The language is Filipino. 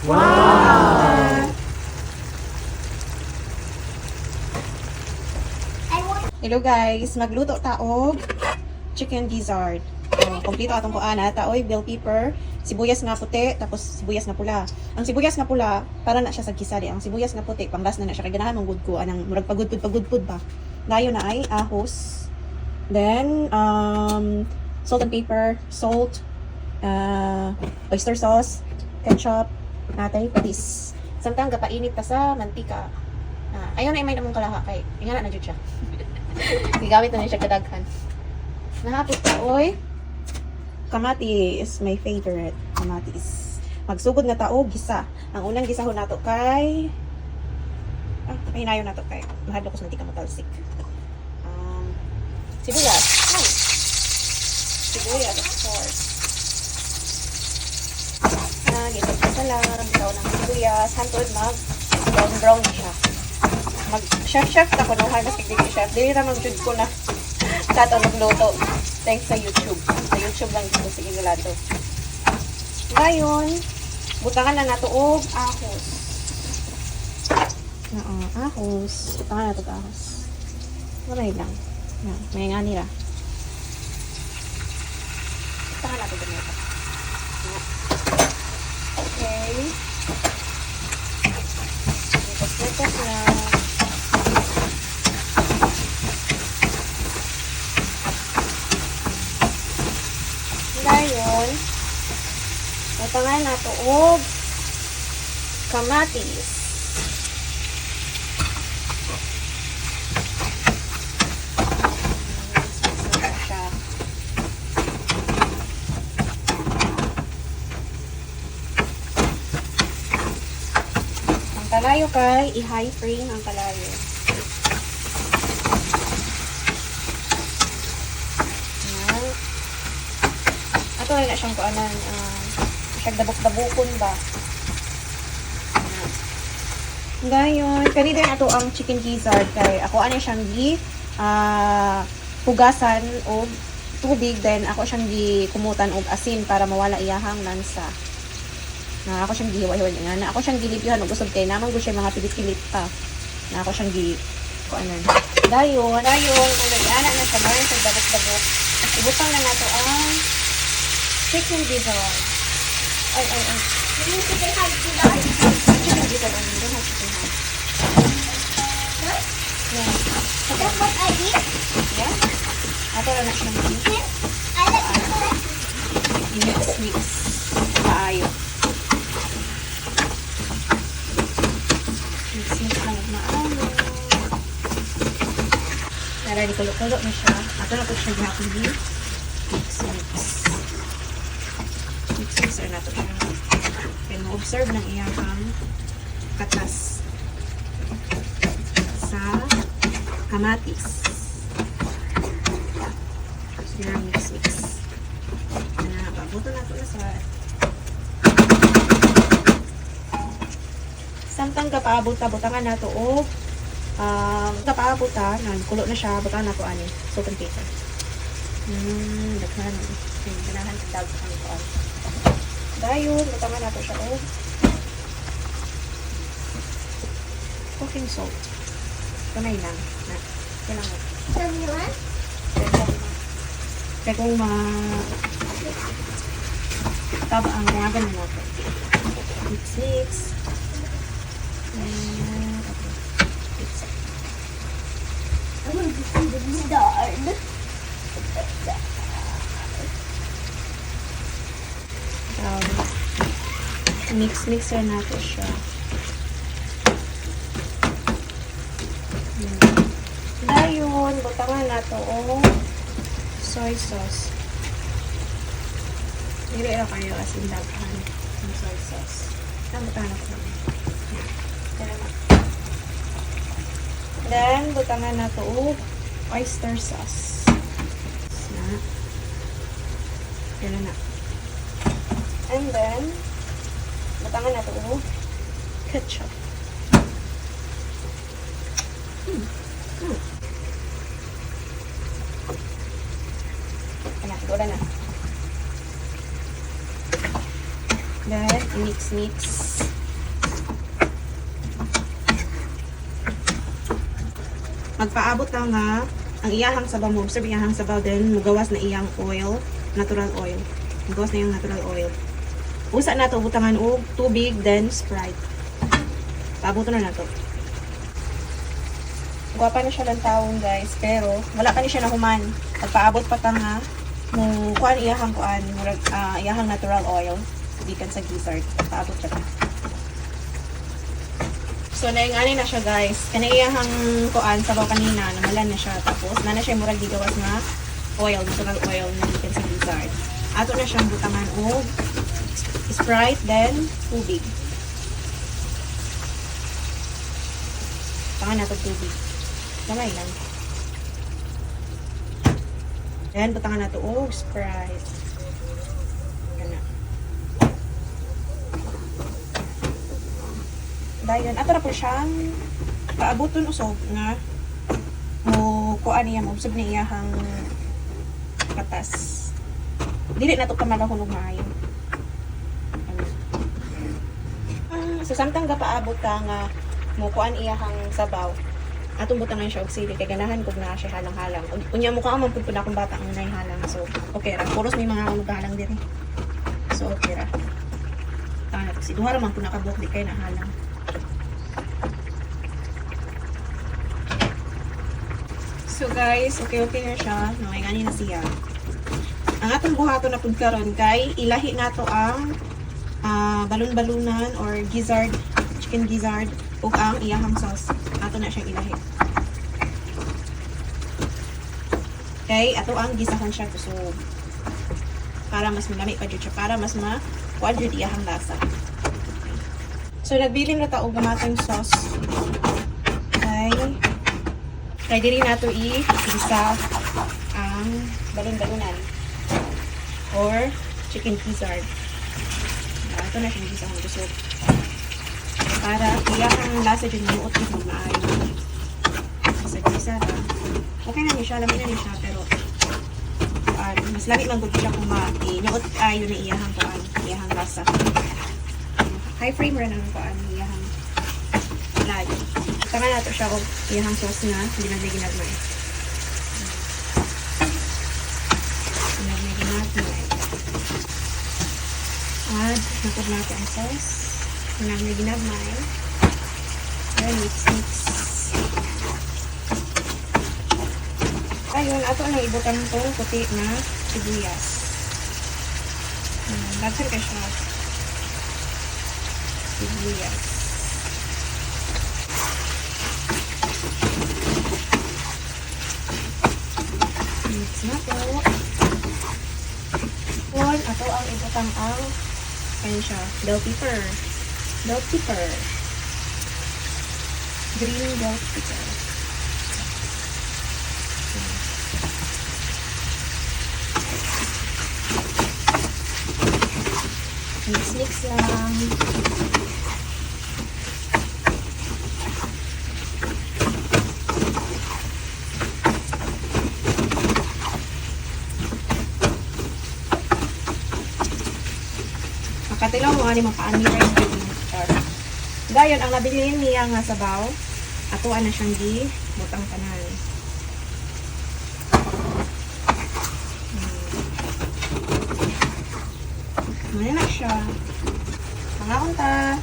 Wow! Hello guys, magluto taog chicken gizzard. Kompleto atong kuana, taoy bell pepper, sibuyas nga puti, tapos sibuyas nga pula. Ang sibuyas nga pula para na siya sa gisari. Ang sibuyas nga puti panglas na siya kay ganahan mong gud ko anang murag pagudpud ba. Dayo na ay ahos. Then salt and pepper, salt, oyster sauce, ketchup, natay patis. Samtang gapainit ta sa mantika. Ayaw na imay namong kalaha kay ingana na jud siya. Gigamit na niya siya kadaghan. Nahapos pa, oy. Kamatis, my favorite. Kamatis. Magsugod na tao, gisa. Ang unang gisahon nato kay... hinayon nato kay... Mahadlo ko sa mantika matalsik. Sibuyas. Sibuyas, of course. Gisag ko sa lang. Bitaw ng sibuyas. Hantod brown na siya. Mag-chef ako nung harvest kay chef. Dili na mag-jud ko na sa ito nagluto. Thanks sa YouTube. Sa YouTube lang dito sa Igalato. Ngayon, butangan na nato og ahos. Ahos. Butangan na ito ahos. Maray lang. May nga nila. Butangan na ito ganito. Okay. Litos na. Ngayon, butangan na ito og kamatis. Ang kalayo kay i-high flame ang kalayo. Ato na siyang kuanan, siyang dabok-dabokon ba. Ngayon, kanina na ito ang chicken gizzard kay ako ano siyang hugasan o tubig, then ako siyang kumutan og asin para mawala iyahang lansa. Ako siyang gihiwa-hiwa nga. Ako siyang gilipyuhan og usod kay namang gusto siya mga pilit-pilit pa. Ako siyang kuanan. Dayon, ana na sa bayan sa dabok-dabok. Ibutang na nato ang chicken gizzard. Ay. Yung chicken gizzard? Chicken gizzard. Don't have chicken heart. Huh? Yeah. That's what I eat? Yeah. Ato na na siyang Yes. I like it. mix. Maayo. Mix lang maayo. Nara di kulo-kulo na siya. Ato na po siya gihapon di. Mixer na ito siya. Kaya ma-observe ng iyang katas sa kamatis. So, yun ang mix. Pabuto na ito na sa samtang kapaabot-butangan na ito o kapaabot kulo na siya, butangan na ito ani. Salt and pepper. Daghan. Ganahan sa daghan ito. Dayon, butangan na ito siya o cooking salt. Kamay lang. Kailangan. Everyone? Kaya kung taba ang mga ganun natin. Mix. I want to see the gizzard. Mixer natin siya. Dayon, butangan nato o soy sauce. Nire-ira kayo as in daghan ng soy sauce. Butangan nato kami. Then, butangan nato o oyster sauce. Yan na. And then, butangan nato o ketchup. Wala na. Then, mix. Magpaabot lang nga ang iyahang sabaw mo. Observe iyahang sabaw din. Mugawas na iyang oil. Natural oil. Mugawas na iyang natural oil. Usa na ito. Butangan og tubig, then Sprite. Paaboto na na ito. Guwapa na siya ng taong guys. Pero, wala pa ni siya nahuman. Magpaabot pa ta nga. Kuan iyahang iyahang natural oil. Gikan sa gizzard. Paabot siya ta. So, naingani na siya guys. Kaniyahang kuan, sabaw kanina, namalan na siya. Tapos, na siya murag gigawas na oil, natural oil na gikan sa gizzard. Ato na siyang butangan og Sprite, then tubig. Butangan nato tubig. Kamay lang. Then, butangan nato og Sprite. Dayon, ato na po siyang paabuton usog nga mo kuan niya mo usog niya hang katas. Dili na to kamalahon og maayo. So samtang gapaabot ka nga mo kuan iya hang sabaw. Atong butangan siya og sili kay ganahan kog na siya halang-halang. Unya mo ka man pud akong bata ang nay halang. So okay ra. Puros may mga unog halang diri. So okay ra. Tana si duha ra man pud nakabuok di kay na halang. So guys, okay na siya. Nangayangani na siya. Ang atong buhaton na pud karon kay ilahi nato ang balon-balunan or gizzard, chicken gizzard ug ang iyahang sauce. Ato na siyang ilahi. Okay, ato ang gisahon siya kusog. Para mas malami pa jud siya, para mas kuan jud iyahang lasa. So nagbilin na ta og gamatong sauce. Kaya diri nato i-isa ang balon-balunan or chicken gizzard. Ito na siya isa ang kusog. Para kaya ang lasa dyan mamuot yung maayo. Sa gisa na. Okay na niya siya, alamin na niya siya, pero mas lagi lang good siya kung manuot ayo na iyahang lasa. High frame rin ang iyahang lagi. Saka na ito siya o iyahang sauce na ginagmay. Ginagmay. Add natin natin ang sauce. Ginagmay. Then mix. Ayun, ato ang ibutan itong puti na sibuyas. Lagsan ka siya. Sibuyas. Mix na to. Yun, ato ang ibutang ang bell pepper. Green bell pepper. Mix lang. Makatilaw mo ani mapaani rice din. Dayon ang nabilin niya nga sabaw. Atuan na siyang butang tanan. Muna na siya. Mga unta.